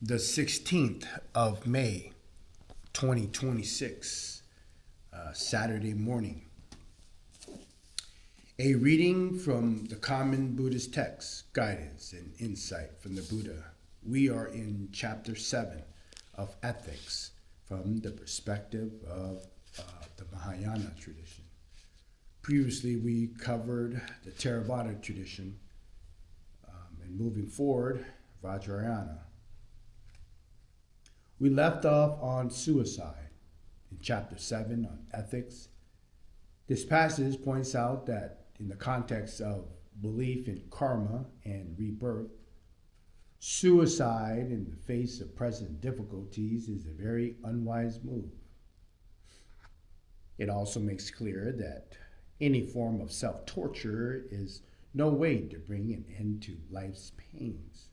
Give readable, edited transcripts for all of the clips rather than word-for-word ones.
the 16th of May, 2026, Saturday morning. A reading from the Common Buddhist Text, Guidance and Insight from the Buddha. We are in Chapter 7 of Ethics from the perspective of the Mahayana tradition. Previously, we covered the Theravada tradition, and moving forward, Vajrayana. We left off on suicide in Chapter 7 on ethics. This passage points out that in the context of belief in karma and rebirth, suicide in the face of present difficulties is a very unwise move. It also makes clear that any form of self-torture is no way to bring an end to life's pains.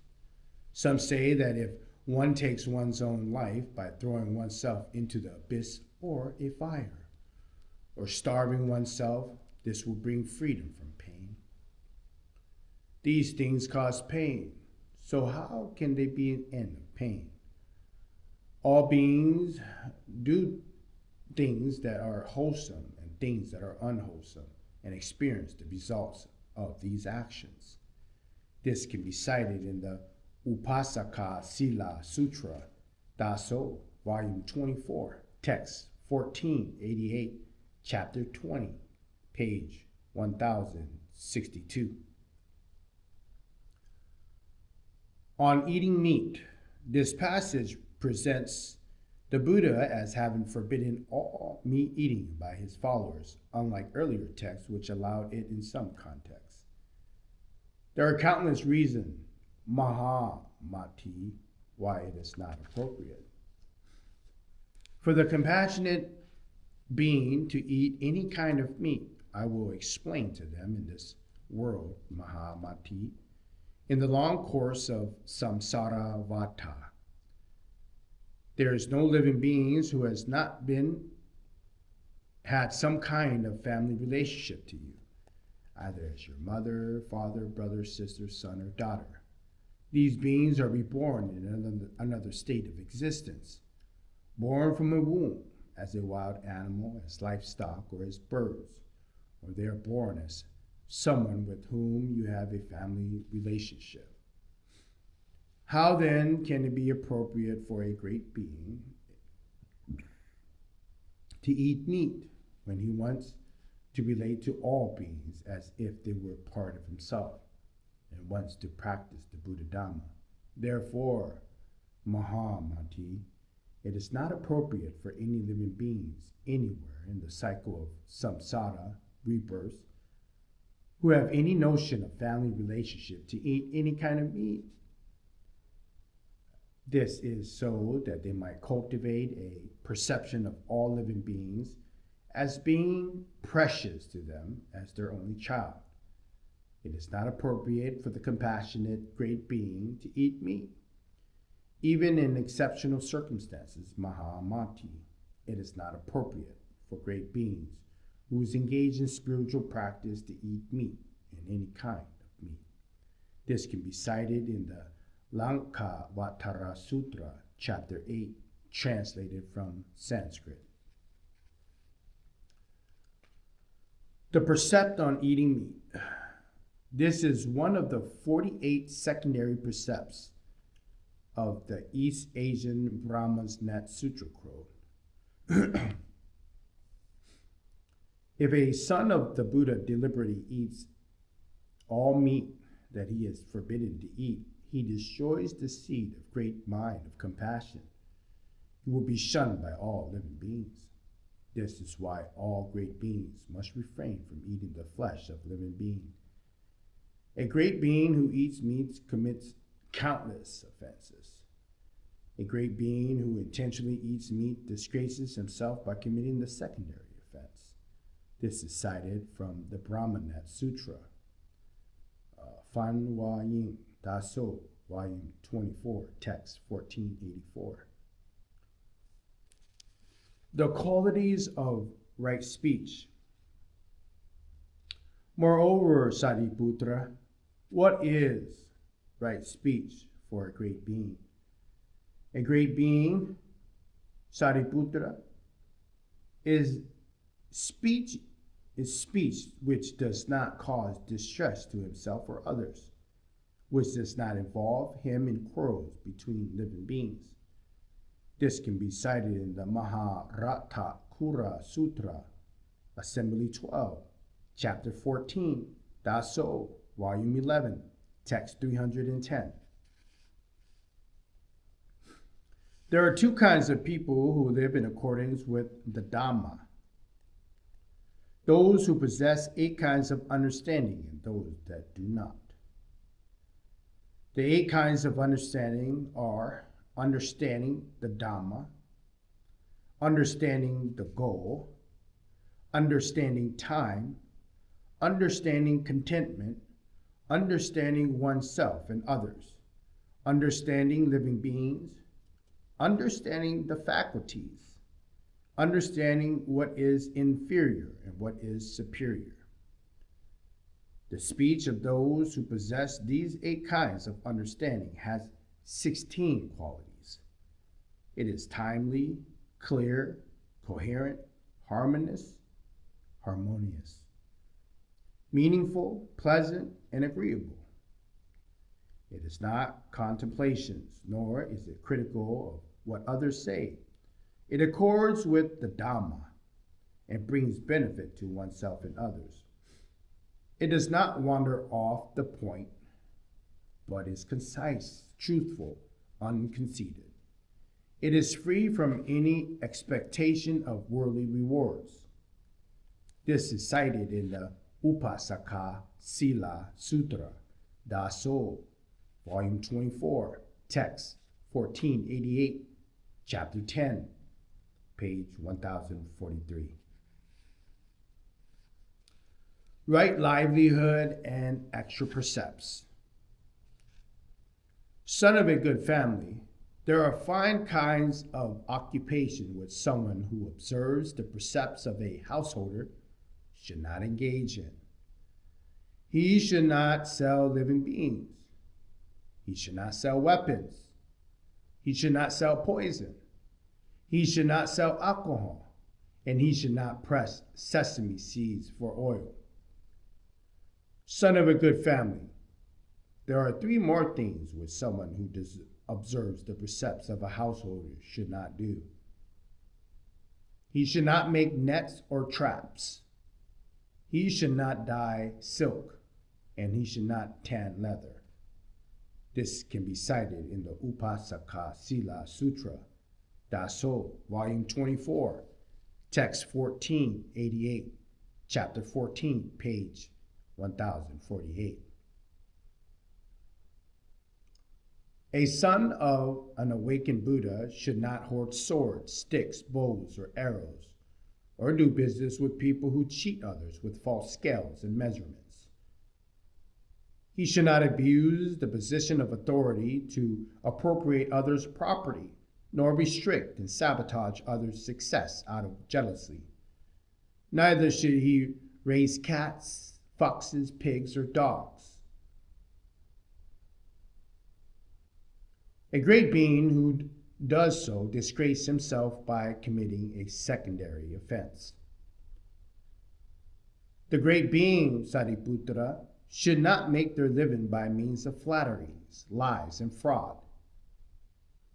Some say that if one takes one's own life by throwing oneself into the abyss or a fire, or starving oneself, this will bring freedom from pain. These things cause pain, so how can they be an end of pain? All beings do things that are wholesome and things that are unwholesome and experience the results of these actions. This can be cited in the Upasaka Sila Sutra, Daso, Volume 24, Text 1488, Chapter 20, page 1062. On eating meat, this passage presents the Buddha as having forbidden all meat eating by his followers, unlike earlier texts which allowed it in some contexts. There are countless reasons, Mahamati, why it is not appropriate. For the compassionate being to eat any kind of meat, I will explain to them in this world, Mahamati, in the long course of samsara vata. There is no living beings who has not had some kind of family relationship to you, either as your mother, father, brother, sister, son, or daughter. These beings are reborn in another state of existence, born from a womb as a wild animal, as livestock, or as birds, or they are born as someone with whom you have a family relationship. How then can it be appropriate for a great being to eat meat when he wants to relate to all beings as if they were part of himself and wants to practice the Buddha Dhamma? Therefore, Mahamati, it is not appropriate for any living beings anywhere in the cycle of samsara, rebirth, who have any notion of family relationship to eat any kind of meat. This is so that they might cultivate a perception of all living beings as being precious to them as their only child. It is not appropriate for the compassionate great being to eat meat. Even in exceptional circumstances, Mahamati, it is not appropriate for great beings who is engaged in spiritual practice to eat meat in any kind of meat. This can be cited in the Lankavatara Sutra, Chapter 8, translated from Sanskrit. The precept on eating meat. This is one of the 48 secondary precepts of the East Asian Brahma's Nat Sutra code. If a son of the Buddha deliberately eats all meat that he is forbidden to eat, he destroys the seed of great mind of compassion. He will be shunned by all living beings. This is why all great beings must refrain from eating the flesh of living beings. A great being who eats meat commits countless offenses. A great being who intentionally eats meat disgraces himself by committing the secondary offense. This is cited from the Brahmanat Sutra, Fan Hua Ying Daso, Volume 24, Text 1484. The qualities of right speech. Moreover, Sariputra, what is right speech for a great being? A great being, Sariputra, is speech speech which does not cause distress to himself or others, which does not involve him in quarrels between living beings. This can be cited in the Maharata Kura Sutra, Assembly 12, Chapter 14, Daso, Volume 11, Text 310. There are two kinds of people who live in accordance with the Dhamma: those who possess 8 kinds of understanding and those that do not. The 8 kinds of understanding are understanding the Dhamma, understanding the goal, understanding time, understanding contentment, understanding oneself and others, understanding living beings, understanding the faculties, understanding what is inferior and what is superior. The speech of those who possess these 8 kinds of understanding has 16 qualities. It is timely, clear, coherent, harmonious, meaningful, pleasant, and agreeable. It is not contemplations, nor is it critical of what others say. It accords with the Dhamma and brings benefit to oneself and others. It does not wander off the point, but is concise, truthful, unconceited. It is free from any expectation of worldly rewards. This is cited in the Upasaka Sila Sutra, Daso, Volume 24, Text 1488, Chapter 10, page 1043. Right livelihood and extra precepts. Son of a good family, there are fine kinds of occupation which someone who observes the precepts of a householder should not engage in. He should not sell living beings. He should not sell weapons. He should not sell poison. He should not sell alcohol. And he should not press sesame seeds for oil. Son of a good family, there are 3 more things which someone who observes the precepts of a householder should not do. He should not make nets or traps. He should not dye silk, and he should not tan leather. This can be cited in the Upasaka Sila Sutra, Daso, Volume 24, Text 1488, Chapter 14, page 1048. A son of an awakened Buddha should not hoard swords, sticks, bows, or arrows, or do business with people who cheat others with false scales and measurements. He should not abuse the position of authority to appropriate others' property, nor restrict and sabotage others' success out of jealousy. Neither should he raise cats, foxes, pigs, or dogs. A great being who does so disgraces himself by committing a secondary offense. The great being, Sariputra, should not make their living by means of flatteries, lies, and fraud.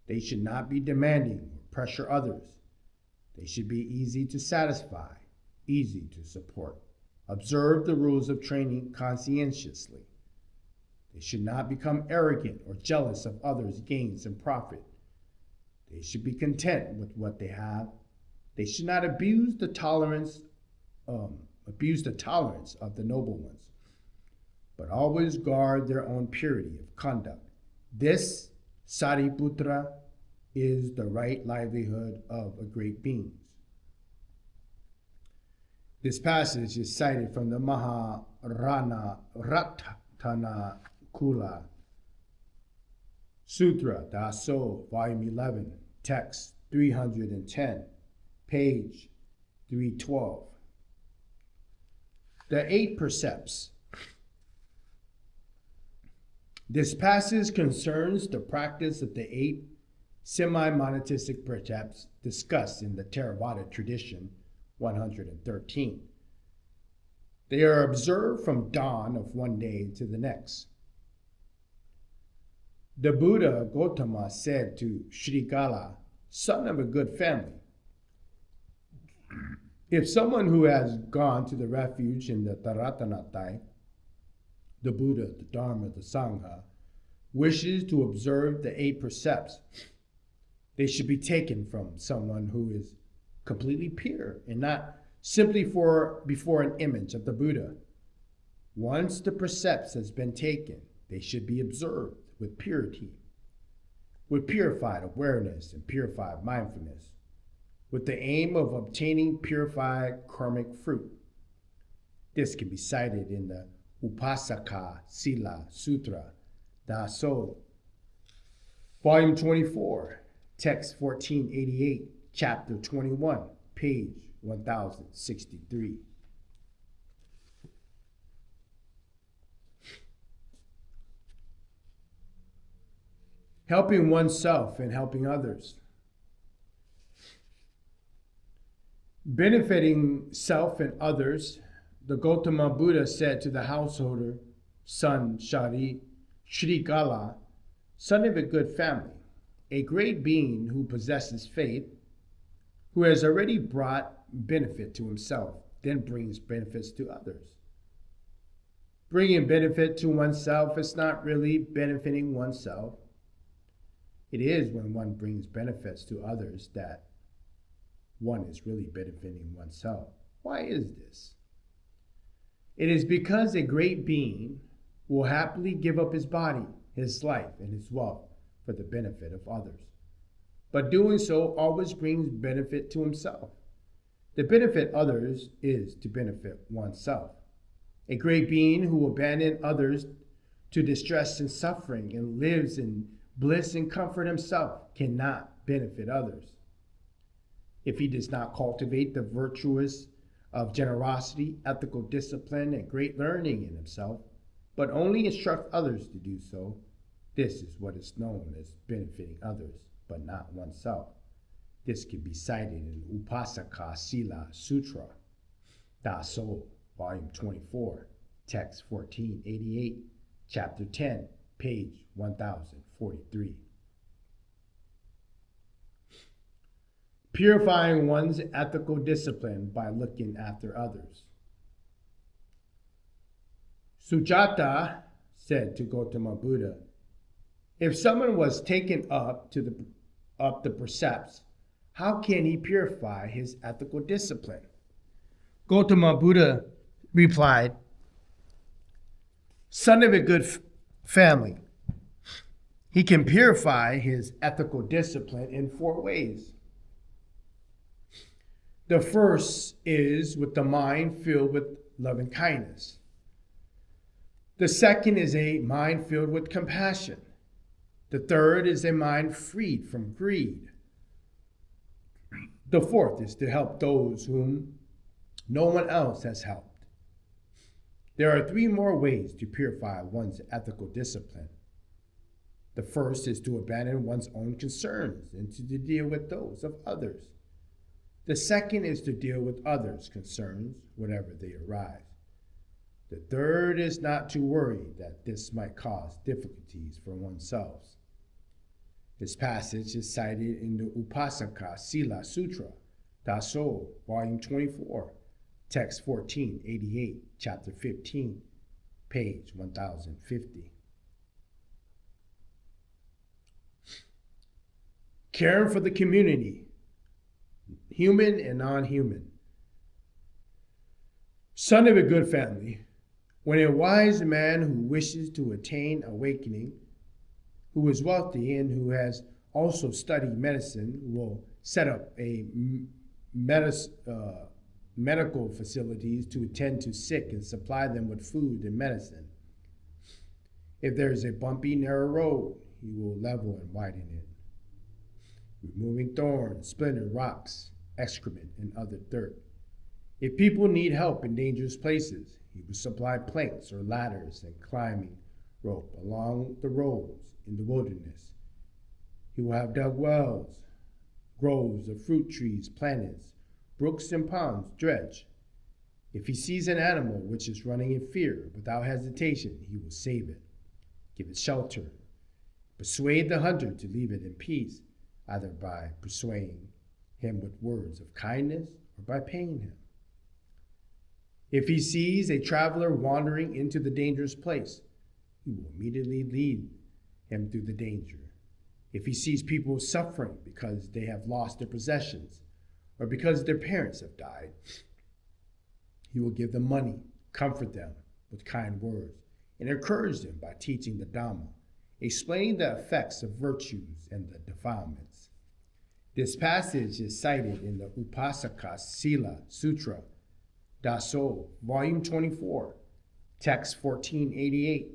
They should not be demanding or pressure others. They should be easy to satisfy, easy to support. Observe the rules of training conscientiously. They should not become arrogant or jealous of others' gains and profit. They should be content with what they have. They should not abuse the tolerance of the noble ones, but always guard their own purity of conduct. This, Sariputra, is the right livelihood of a great being. This passage is cited from the Maharana Ratana Kula Sutra, Daso, Volume 11, Text 310, page 312. The 8 precepts. This passage concerns the practice of the 8 semi-monistic precepts discussed in the Theravada tradition 113. They are observed from dawn of one day to the next. The Buddha Gautama said to Shrikala, son of a good family, if someone who has gone to the refuge in the Taratanatai, the Buddha, the Dharma, the Sangha, wishes to observe the 8 precepts, they should be taken from someone who is completely pure and not simply before an image of the Buddha. Once the precepts has been taken, they should be observed with purity, with purified awareness and purified mindfulness, with the aim of obtaining purified karmic fruit. This can be cited in the Upasaka Sila Sutra, Daso, Volume 24, Text 1488, Chapter 21, page 1063. Helping oneself and helping others. Benefiting self and others, the Gautama Buddha said to the householder, son Shrikala, son of a good family, a great being who possesses faith, who has already brought benefit to himself, then brings benefits to others. Bringing benefit to oneself is not really benefiting oneself. It is when one brings benefits to others that one is really benefiting oneself. Why is this? It is because a great being will happily give up his body, his life, and his wealth for the benefit of others. But doing so always brings benefit to himself. To benefit others is to benefit oneself. A great being who abandons others to distress and suffering and lives in bliss and comfort himself cannot benefit others. If he does not cultivate the virtues of generosity, ethical discipline, and great learning in himself, but only instruct others to do so, this is what is known as benefiting others, but not oneself. This can be cited in Upasaka Sila Sutra, Daso, Volume 24, Text 1488, Chapter 10, page 1043. Purifying one's ethical discipline by looking after others. Sujata said to Gautama Buddha, if someone was taken up the precepts, how can he purify his ethical discipline? Gautama Buddha replied, son of a good family, he can purify his ethical discipline in 4 ways. The first is with the mind filled with loving kindness. The second is a mind filled with compassion. The third is a mind freed from greed. The fourth is to help those whom no one else has helped. There are 3 more ways to purify one's ethical discipline. The first is to abandon one's own concerns and to deal with those of others. The second is to deal with others' concerns, whatever they arise. The third is not to worry that this might cause difficulties for oneself. This passage is cited in the Upasaka Sila Sutra, Daso, Volume 24, Text 1488, Chapter 15, page 1050. Caring for the community, human and non-human. Son of a good family, when a wise man who wishes to attain awakening, who is wealthy and who has also studied medicine, will set up a medical facilities to attend to sick and supply them with food and medicine. If there is a bumpy, narrow road, he will level and widen it, removing thorns, splintered rocks, excrement, and other dirt. If people need help in dangerous places, he will supply planks or ladders and climbing rope along the roads in the wilderness. He will have dug wells, groves of fruit trees planted, brooks and ponds dredged. If he sees an animal which is running in fear, without hesitation, he will save it, give it shelter, persuade the hunter to leave it in peace, either by persuading him with words of kindness or by paying him. If he sees a traveler wandering into the dangerous place, he will immediately lead him through the danger. If he sees people suffering because they have lost their possessions or because their parents have died, he will give them money, comfort them with kind words, and encourage them by teaching the Dhamma, explaining the effects of virtues and the defilements. This passage is cited in the Upasaka Sila Sutra, Daso, Volume 24, Text 1488,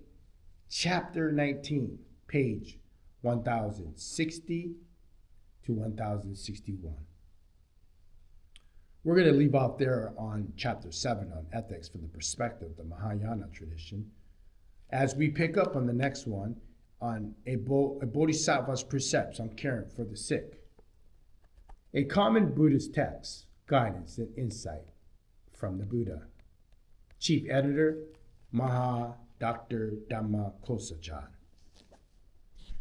Chapter 19, page 1060 to 1061. We're going to leave off there on Chapter 7 on ethics from the perspective of the Mahayana tradition, as we pick up on the next one on a Bodhisattva's precepts on caring for the sick. A common Buddhist text, guidance and insight from the Buddha. Chief Editor, Maha Dr. Dhamma Kosachan.